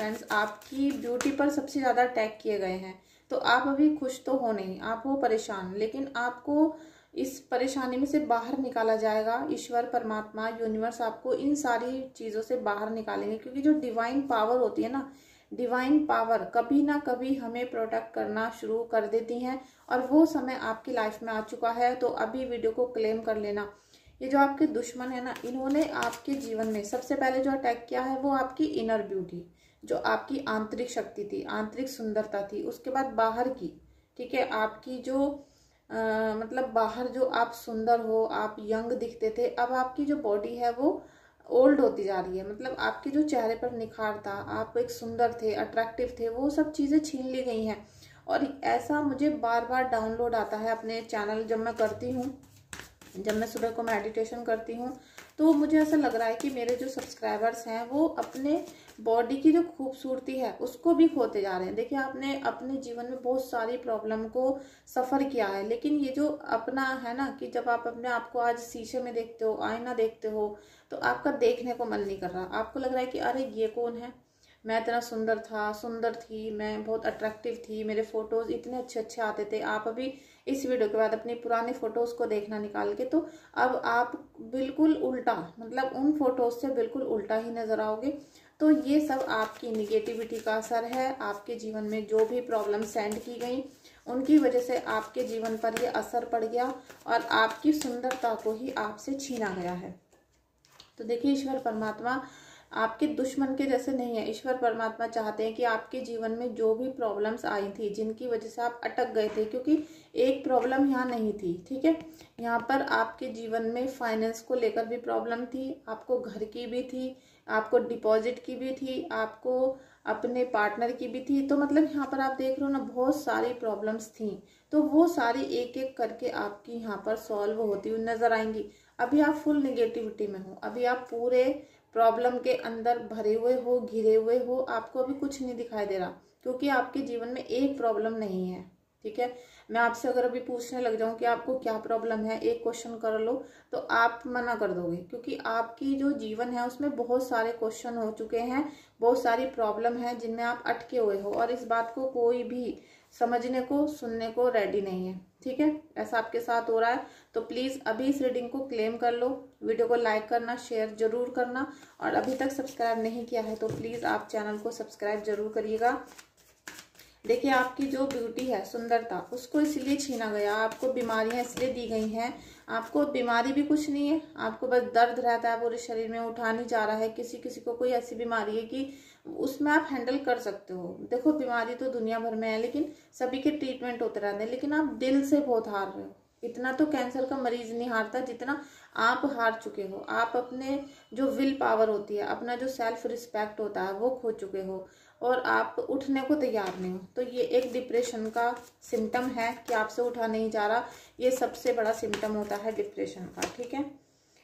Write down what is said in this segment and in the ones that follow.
Friends आपकी beauty पर सबसे ज़्यादा अटैक किए गए हैं। तो आप अभी खुश तो हो नहीं, आप हो परेशान, लेकिन आपको इस परेशानी में से बाहर निकाला जाएगा। ईश्वर, परमात्मा, यूनिवर्स आपको इन सारी चीज़ों से बाहर निकालेंगे, क्योंकि जो डिवाइन पावर होती है ना, डिवाइन पावर कभी ना कभी हमें प्रोटेक्ट करना शुरू कर देती हैं, और वो समय आपकी लाइफ में आ चुका है। तो अभी वीडियो को क्लेम कर लेना। ये जो आपके दुश्मन है ना, इन्होंने आपके जीवन में सबसे पहले जो अटैक किया है वो आपकी इनर ब्यूटी, जो आपकी आंतरिक शक्ति थी, आंतरिक सुंदरता थी। उसके बाद बाहर की, ठीक है, आपकी जो मतलब बाहर जो आप सुंदर हो, आप यंग दिखते थे, अब आपकी जो बॉडी है वो ओल्ड होती जा रही है। मतलब आपके जो चेहरे पर निखार था, आप एक सुंदर थे, अट्रैक्टिव थे, वो सब चीज़ें छीन ली गई हैं। और ऐसा मुझे बार बार डाउनलोड आता है अपने चैनल, जब मैं करती हूँ, जब मैं सुबह को मेडिटेशन करती हूँ, तो मुझे ऐसा लग रहा है कि मेरे जो सब्सक्राइबर्स हैं वो अपने बॉडी की जो खूबसूरती है उसको भी खोते जा रहे हैं। देखिए, आपने अपने जीवन में बहुत सारी प्रॉब्लम को सफ़र किया है, लेकिन ये जो अपना है ना, कि जब आप अपने आप को आज शीशे में देखते हो, आईना देखते हो, तो आपका देखने को मन नहीं कर रहा। आपको लग रहा है कि अरे ये कौन है, मैं इतना सुंदर था, सुंदर थी, मैं बहुत अट्रैक्टिव थी, मेरे फोटोज इतने अच्छे अच्छे आते थे। आप अभी इस वीडियो के बाद अपनी पुरानी फोटोज को देखना निकाल के, तो अब आप बिल्कुल उल्टा, मतलब उन फोटोज से बिल्कुल उल्टा ही नजर आओगे। तो ये सब आपकी निगेटिविटी का असर है। आपके जीवन में जो भी प्रॉब्लम सेंड की गई, उनकी वजह से आपके जीवन पर ये असर पड़ गया, और आपकी सुंदरता को ही आपसे छीना गया है। तो देखिए, ईश्वर परमात्मा आपके दुश्मन के जैसे नहीं है। ईश्वर परमात्मा चाहते हैं कि आपके जीवन में जो भी प्रॉब्लम्स आई थी, जिनकी वजह से आप अटक गए थे, क्योंकि एक प्रॉब्लम यहाँ नहीं थी, ठीक है, यहाँ पर आपके जीवन में फाइनेंस को लेकर भी प्रॉब्लम थी, आपको घर की भी थी, आपको डिपॉजिट की भी थी, आपको अपने पार्टनर की भी थी। तो मतलब यहाँ पर आप देख रहे हो ना, बहुत सारी प्रॉब्लम्स थी। तो वो सारी एक एक करके आपकी यहाँ पर सॉल्व होती हुई नजर आएंगी। अभी आप फुल निगेटिविटी में हो, अभी आप पूरे प्रॉब्लम के अंदर भरे हुए हो, घिरे हुए हो, आपको अभी कुछ नहीं दिखाई दे रहा, क्योंकि आपके जीवन में एक प्रॉब्लम नहीं है, ठीक है। मैं आपसे अगर अभी पूछने लग जाऊं कि आपको क्या प्रॉब्लम है, एक क्वेश्चन कर लो, तो आप मना कर दोगे, क्योंकि आपकी जो जीवन है उसमें बहुत सारे क्वेश्चन हो चुके हैं, बहुत सारी प्रॉब्लम है जिनमें आप अटके हुए हो, और इस बात को कोई भी समझने को, सुनने को रेडी नहीं है, ठीक है। ऐसा आपके साथ हो रहा है, तो प्लीज अभी इस रीडिंग को क्लेम कर लो। वीडियो को लाइक करना, शेयर जरूर करना, और अभी तक सब्सक्राइब नहीं किया है तो प्लीज आप चैनल को सब्सक्राइब जरूर करिएगा। देखिए, आपकी जो ब्यूटी है, सुंदरता, उसको इसलिए छीना गया, आपको बीमारियां इसलिए दी गई हैं। आपको बीमारी भी कुछ नहीं है, आपको बस दर्द रहता है पूरे शरीर में, उठा नहीं जा रहा है। किसी किसी को कोई ऐसी बीमारी है कि उसमें आप हैंडल कर सकते हो। देखो, बीमारी तो दुनिया भर में है, लेकिन सभी के ट्रीटमेंट होते रहते हैं, लेकिन आप दिल से बहुत हार रहे हो। इतना तो कैंसर का मरीज नहीं हारता जितना आप हार चुके हो। आप अपने जो विल पावर होती है, अपना जो सेल्फ रिस्पेक्ट होता है, वो खो चुके हो, और आप उठने को तैयार नहीं हो। तो ये एक डिप्रेशन का सिम्टम है कि आपसे उठा नहीं जा रहा। ये सबसे बड़ा सिम्टम होता है डिप्रेशन का, ठीक है।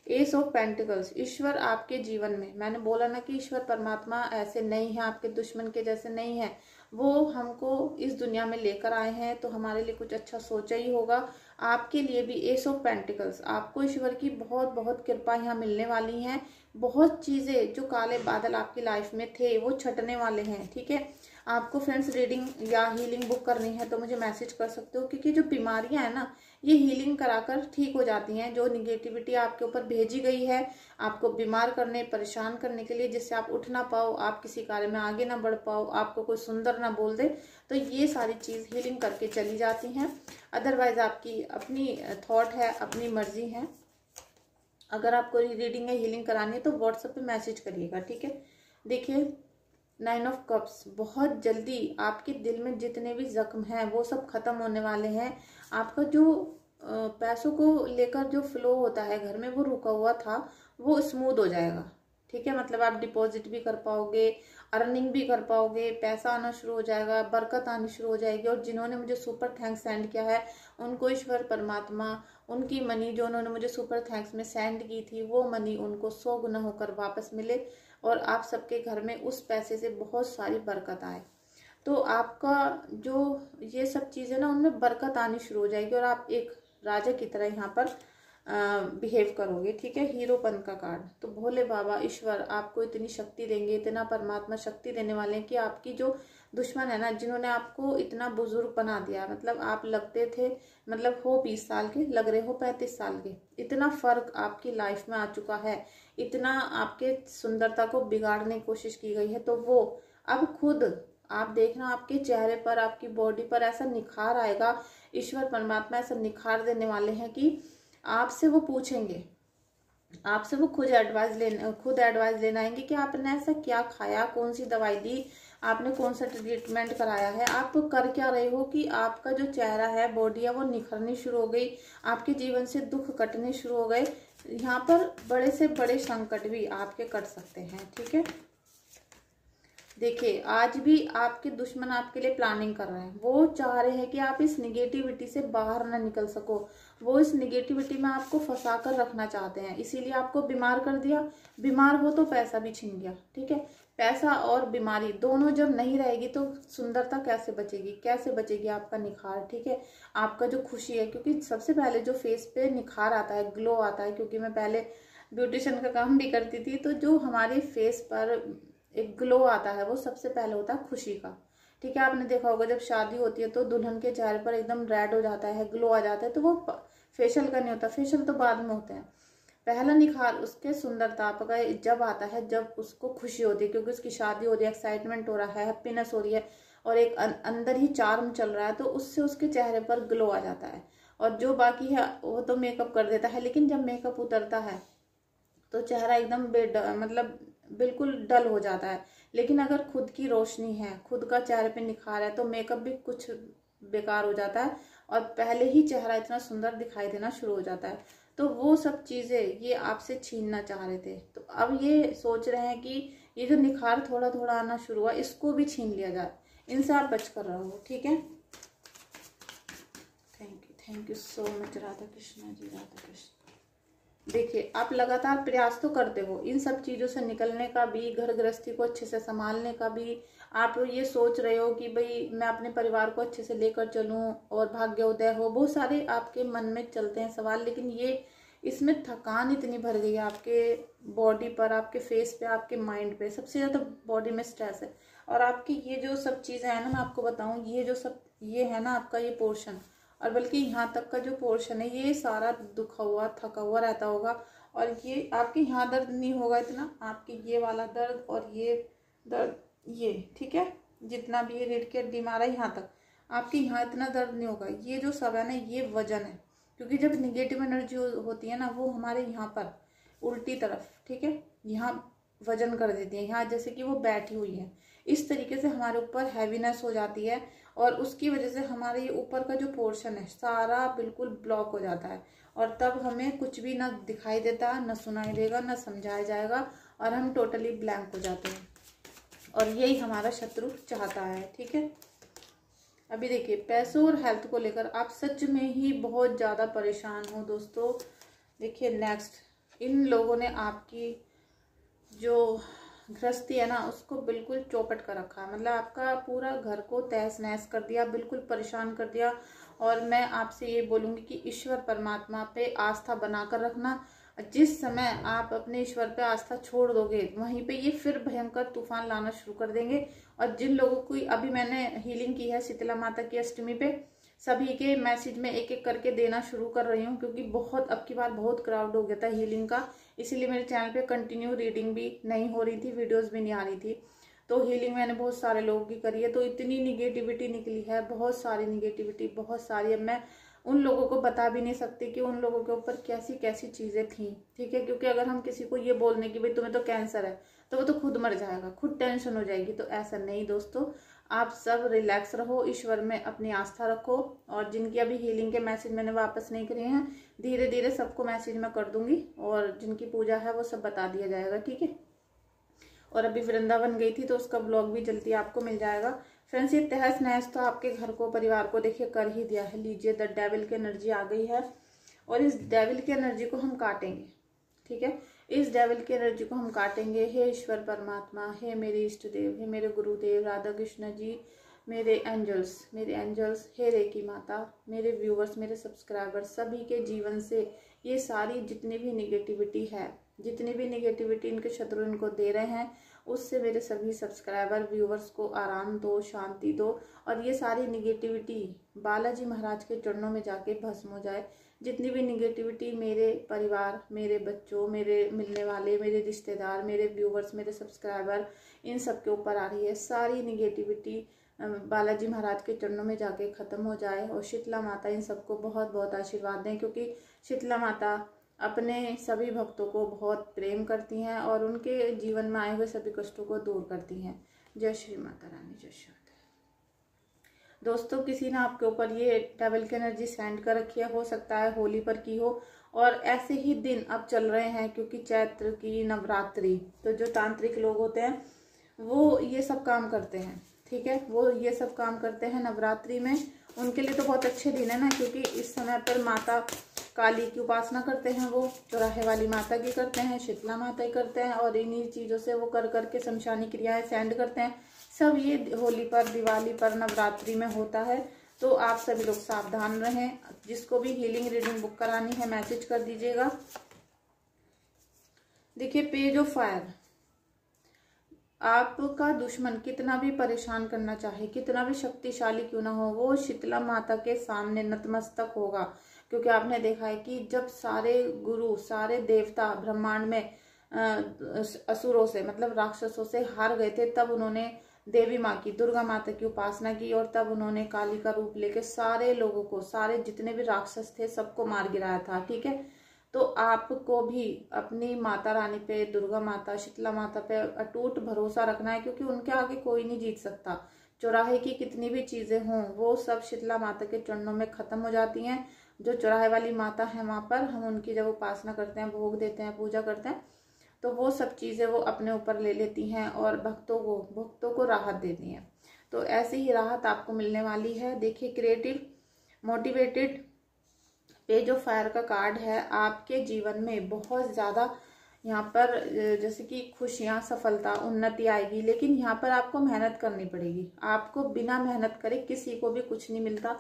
एस ऑफ पेंटिकल्स, ईश्वर आपके जीवन में, मैंने बोला ना कि ईश्वर परमात्मा ऐसे नहीं है, आपके दुश्मन के जैसे नहीं है। वो हमको इस दुनिया में लेकर आए हैं तो हमारे लिए कुछ अच्छा सोचा ही होगा। आपके लिए भी एस ऑफ पेंटिकल्स, आपको ईश्वर की बहुत बहुत कृपा यहाँ मिलने वाली है। बहुत चीजें, जो काले बादल आपकी लाइफ में थे, वो छटने वाले हैं, ठीक है। आपको फ्रेंड्स रीडिंग या हीलिंग बुक करनी है तो मुझे मैसेज कर सकते हो, क्योंकि जो बीमारियां हैं ना, ये हीलिंग कराकर ठीक हो जाती हैं। जो निगेटिविटी आपके ऊपर भेजी गई है आपको बीमार करने, परेशान करने के लिए, जिससे आप उठ ना पाओ, आप किसी कार्य में आगे ना बढ़ पाओ, आपको कोई सुंदर ना बोल दे, तो ये सारी चीज हीलिंग करके चली जाती हैं। अदरवाइज आपकी अपनी थॉट है, अपनी मर्जी है। अगर आपको रीडिंग या हीलिंग करानी है तो व्हाट्सएप पे मैसेज करिएगा, ठीक है। देखिए, 9 ऑफ कप्स, बहुत जल्दी आपके दिल में जितने भी जख्म हैं वो सब खत्म होने वाले हैं। आपका जो पैसों को लेकर जो फ्लो होता है घर में, वो रुका हुआ था, वो स्मूथ हो जाएगा, ठीक है। मतलब आप डिपॉजिट भी कर पाओगे, अर्निंग भी कर पाओगे, पैसा आना शुरू हो जाएगा, बरकत आनी शुरू हो जाएगी। और जिन्होंने मुझे सुपर थैंक्स सेंड किया है, उनको ईश्वर परमात्मा उनकी मनी जो उन्होंने मुझे सुपर थैंक्स में सेंड की थी, वो मनी उनको 100 गुना होकर वापस मिले, और आप सबके घर में उस पैसे से बहुत सारी बरकत आए। तो आपका जो ये सब चीज़ें ना, उनमें बरकत आनी शुरू हो जाएगी, और आप एक राजा की तरह यहाँ पर बिहेव करोगे। ठीक है, हीरोपन का कार्ड। तो भोले बाबा ईश्वर आपको इतनी शक्ति देंगे, इतना परमात्मा शक्ति देने वाले हैं कि आपकी जो दुश्मन है ना, जिन्होंने आपको इतना बुजुर्ग बना दिया, मतलब आप लगते थे, मतलब हो 20 साल के, लग रहे हो 35 साल के, इतना फर्क आपकी लाइफ में आ चुका है, इतना आपके सुंदरता को बिगाड़ने की कोशिश की गई है, तो वो अब खुद आप देखना आपके चेहरे पर, आपकी बॉडी पर ऐसा निखार आएगा। ईश्वर परमात्मा ऐसा निखार देने वाले हैं कि आपसे वो पूछेंगे, आपसे वो खुद एडवाइस लेना आएंगे कि आपने ऐसा क्या खाया, कौन सी दवाई ली, आपने कौन सा ट्रीटमेंट कराया है, आप कर क्या रहे हो कि आपका जो चेहरा है, बॉडी है, वो निखरनी शुरू हो गई, आपके जीवन से दुख कटने शुरू हो गए। यहाँ पर बड़े से बड़े संकट भी आपके कट सकते हैं। ठीक है, देखिए आज भी आपके दुश्मन आपके लिए प्लानिंग कर रहे हैं, वो चाह रहे हैं कि आप इस निगेटिविटी से बाहर ना निकल सको, वो इस निगेटिविटी में आपको फंसा कर रखना चाहते हैं, इसीलिए आपको बीमार कर दिया। बीमार हो तो पैसा भी छीन गया। ठीक है, पैसा और बीमारी दोनों जब नहीं रहेगी तो सुंदरता कैसे बचेगी, कैसे बचेगी आपका निखार। ठीक है, आपका जो खुशी है, क्योंकि सबसे पहले जो फेस पे निखार आता है, ग्लो आता है, क्योंकि मैं पहले ब्यूटिशियन का काम भी करती थी, तो जो हमारे फेस पर एक ग्लो आता है वो सबसे पहले होता है खुशी का। ठीक है, आपने देखा होगा जब शादी होती है तो दुल्हन के चेहरे पर एकदम रेड हो जाता है, ग्लो आ जाता है, तो वो फेशियल का नहीं होता, फेशियल तो बाद में होते हैं। पहला निखार उसके सुंदरता का जब आता है, जब उसको खुशी होती है, क्योंकि उसकी शादी हो रही है, एक्साइटमेंट हो रहा है, हैप्पीनेस हो रही है, और एक अंदर ही चार्म चल रहा है, तो उससे उसके चेहरे पर ग्लो आ जाता है। और जो बाकी है वो तो मेकअप कर देता है, लेकिन जब मेकअप उतरता है तो चेहरा एकदम मतलब बिल्कुल डल हो जाता है। लेकिन अगर खुद की रोशनी है, खुद का चेहरे पे निखार है, तो मेकअप भी कुछ बेकार हो जाता है और पहले ही चेहरा इतना सुंदर दिखाई देना शुरू हो जाता है। तो वो सब चीजें ये आपसे छीनना चाह रहे थे, तो अब ये सोच रहे हैं कि ये जो निखार थोड़ा थोड़ा आना शुरू हुआ, इसको भी छीन लिया जाए। इनसे आप बच कर रहो। ठीक है, thank you so much Radha Krishna ji, Radha Krishna. देखिए आप लगातार प्रयास तो करते हो इन सब चीज़ों से निकलने का भी, घर गृहस्थी को अच्छे से संभालने का भी। आप ये सोच रहे हो कि भाई मैं अपने परिवार को अच्छे से लेकर चलूं और भाग्योदय हो, बहुत सारे आपके मन में चलते हैं सवाल, लेकिन ये इसमें थकान इतनी भर गई है आपके बॉडी पर, आपके फेस पे, आपके माइंड पे, सबसे ज़्यादा बॉडी में स्ट्रेस है। और आपकी ये जो सब चीज़ें हैं ना, मैं आपको बताऊँ, ये जो सब ये है ना आपका ये पोर्शन, और बल्कि यहाँ तक का जो पोर्शन है ये सारा दुखा हुआ थका हुआ रहता होगा। और ये आपके यहाँ दर्द नहीं होगा इतना, आपके ये वाला दर्द और ये दर्द, ये ठीक है, जितना भी ये रीढ़ की हड्डी मारा यहाँ तक, आपके यहाँ इतना दर्द नहीं होगा। ये जो सब है ना ये वजन है, क्योंकि जब निगेटिव एनर्जी होती है ना वो हमारे यहाँ पर उल्टी तरफ, ठीक है, यहाँ वजन कर देती है, यहाँ जैसे कि वो बैठी हुई है, इस तरीके से हमारे ऊपर हैवीनेस हो जाती है। और उसकी वजह से हमारे ये ऊपर का जो पोर्शन है सारा बिल्कुल ब्लॉक हो जाता है, और तब हमें कुछ भी ना दिखाई देता, ना सुनाई देगा, ना समझाया जाएगा, और हम टोटली ब्लैंक हो जाते हैं। और यही हमारा शत्रु चाहता है। ठीक है, अभी देखिए पैसों और हेल्थ को लेकर आप सच में ही बहुत ज़्यादा परेशान हो दोस्तों। देखिए नेक्स्ट, इन लोगों ने आपकी जो गृहस्थी है ना उसको बिल्कुल चौपट कर रखा है, मतलब आपका पूरा घर को तहस नहस कर दिया, बिल्कुल परेशान कर दिया। और मैं आपसे ये बोलूँगी कि ईश्वर परमात्मा पे आस्था बनाकर रखना। जिस समय आप अपने ईश्वर पे आस्था छोड़ दोगे वहीं पे ये फिर भयंकर तूफान लाना शुरू कर देंगे। और जिन लोगों को अभी मैंने हीलिंग की है शीतला माता की अष्टमी पे, सभी के मैसेज में एक एक करके देना शुरू कर रही हूँ, क्योंकि बहुत अब की बार बहुत क्राउड हो गया था हीलिंग का, इसीलिए मेरे चैनल पे कंटिन्यू रीडिंग भी नहीं हो रही थी, वीडियोस भी नहीं आ रही थी। तो हीलिंग मैंने बहुत सारे लोगों की करी है, तो इतनी निगेटिविटी निकली है, बहुत सारी निगेटिविटी, बहुत सारी। अब मैं उन लोगों को बता भी नहीं सकती कि उन लोगों के ऊपर कैसी कैसी चीज़ें थी। ठीक है, क्योंकि अगर हम किसी को ये बोलने की भाई तुम्हें तो कैंसर है, तो वो तो खुद मर जाएगा, खुद टेंशन हो जाएगी। तो ऐसा नहीं दोस्तों, आप सब रिलैक्स रहो, ईश्वर में अपनी आस्था रखो। और जिनकी अभी हीलिंग के मैसेज मैंने वापस नहीं करे हैं, धीरे धीरे सबको मैसेज मैं कर दूंगी, और जिनकी पूजा है वो सब बता दिया जाएगा। ठीक है, और अभी वृंदावन गई थी तो उसका ब्लॉग भी जल्दी आपको मिल जाएगा। फ्रेंड्स, ये तहस नहस तो आपके घर को, परिवार को देखिए कर ही दिया है। लीजिए, द डेविल की एनर्जी आ गई है, और इस डेविल की एनर्जी को हम काटेंगे। ठीक है, इस डेविल की एनर्जी को हम काटेंगे। हे ईश्वर परमात्मा, हे मेरे इष्ट देव, हे मेरे गुरुदेव राधा कृष्ण जी, मेरे एंजल्स, हे रेकी माता, मेरे व्यूवर्स, मेरे सब्सक्राइबर्स सभी के जीवन से ये सारी जितनी भी निगेटिविटी है, जितनी भी निगेटिविटी इनके शत्रु इनको दे रहे हैं, उससे मेरे सभी सब्सक्राइबर व्यूवर्स को आराम दो, शांति दो, और ये सारी निगेटिविटी बालाजी महाराज के चरणों में जाके भस्म हो जाए। जितनी भी निगेटिविटी मेरे परिवार, मेरे बच्चों, मेरे मिलने वाले, मेरे रिश्तेदार, मेरे व्यूवर्स, मेरे सब्सक्राइबर, इन सब के ऊपर आ रही है, सारी निगेटिविटी बालाजी महाराज के चरणों में जाके ख़त्म हो जाए। और शीतला माता इन सबको बहुत बहुत आशीर्वाद दें, क्योंकि शीतला माता अपने सभी भक्तों को बहुत प्रेम करती हैं और उनके जीवन में आए हुए सभी कष्टों को दूर करती हैं। जय श्री माता रानी, जय श्री माता। दोस्तों, किसी ने आपके ऊपर ये डबल की एनर्जी सेंड कर रखी है, हो सकता है होली पर की हो, और ऐसे ही दिन अब चल रहे हैं क्योंकि चैत्र की नवरात्रि, तो जो तांत्रिक लोग होते हैं वो ये सब काम करते हैं, ठीक है, वो ये सब काम करते हैं नवरात्रि में। उनके लिए तो बहुत अच्छे दिन है ना, क्योंकि इस समय पर माता काली की उपासना करते हैं, वो चौराहे वाली माता की करते हैं, शीतला माता की करते हैं, और इन्हीं चीज़ों से वो कर करके शमशानी क्रियाएं सेंड करते हैं। सब ये होली पर, दिवाली पर, नवरात्रि में होता है। तो आप सभी लोग सावधान रहें। जिसको भी हीलिंग रीडिंग बुक करानी है मैसेज कर दीजिएगा। देखिए, पेज ऑफ फायर, आपका दुश्मन कितना भी परेशान करना चाहे, कितना भी शक्तिशाली क्यों ना हो, वो शीतला माता के सामने नतमस्तक होगा। क्योंकि आपने देखा है कि जब सारे गुरु, सारे देवता ब्रह्मांड में असुरों से, मतलब राक्षसों से हार गए थे, तब उन्होंने देवी माँ की, दुर्गा माता की उपासना की, और तब उन्होंने काली का रूप लेके सारे लोगों को, सारे जितने भी राक्षस थे सबको मार गिराया था, ठीक है। तो आपको भी अपनी माता रानी पे, दुर्गा माता, शीतला माता पे अटूट भरोसा रखना है, क्योंकि उनके आगे कोई नहीं जीत सकता। चौराहे की कितनी भी चीजें हों, वो सब शीतला माता के चरणों में खत्म हो जाती हैं। जो चौराहे वाली माता है, वहां पर हम उनकी जब उपासना करते हैं, भोग देते हैं, पूजा करते हैं, तो वो सब चीजें वो अपने ऊपर ले लेती हैं और भक्तों को राहत देती हैं। तो ऐसी ही राहत आपको मिलने वाली है। देखिए, creative, motivated, page of fire का कार्ड है। आपके जीवन में बहुत ज्यादा यहाँ पर जैसे कि खुशियां, सफलता, उन्नति आएगी, लेकिन यहाँ पर आपको मेहनत करनी पड़ेगी। आपको बिना मेहनत करे किसी को भी कुछ नहीं मिलता।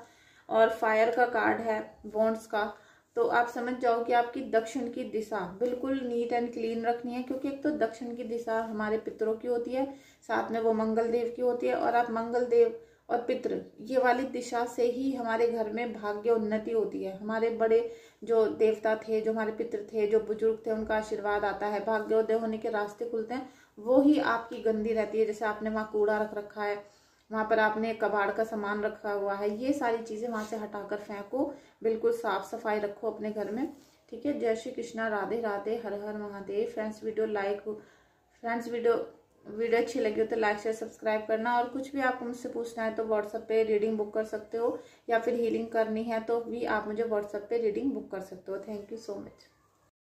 और फायर का कार्ड है, बॉन्ड्स का, तो आप समझ जाओ कि आपकी दक्षिण की दिशा बिल्कुल नीट एंड क्लीन रखनी है, क्योंकि एक तो दक्षिण की दिशा हमारे पितरों की होती है, साथ में वो मंगल देव की होती है, और आप मंगल देव और पितृ, ये वाली दिशा से ही हमारे घर में भाग्य उन्नति होती है। हमारे बड़े जो देवता थे, जो हमारे पितृ थे, जो बुजुर्ग थे, उनका आशीर्वाद आता है, भाग्योदय होने के रास्ते खुलते हैं। वो ही आपकी गंदी रहती है। जैसे आपने वहाँ कूड़ा रख रखा है, वहां पर आपने कबाड़ का सामान रखा हुआ है, ये सारी चीजें वहां से हटाकर फेंको, बिल्कुल साफ सफाई रखो अपने घर में, ठीक है। जय श्री कृष्णा, राधे राधे, हर हर महादेव। फ्रेंड्स, वीडियो अच्छी लगी हो तो लाइक शेयर सब्सक्राइब करना। और कुछ भी आपको मुझसे पूछना है तो व्हाट्सएप पे रीडिंग बुक कर सकते हो, या फिर हीलिंग करनी है तो भी आप मुझे व्हाट्सएप पे रीडिंग बुक कर सकते हो। Thank you so much.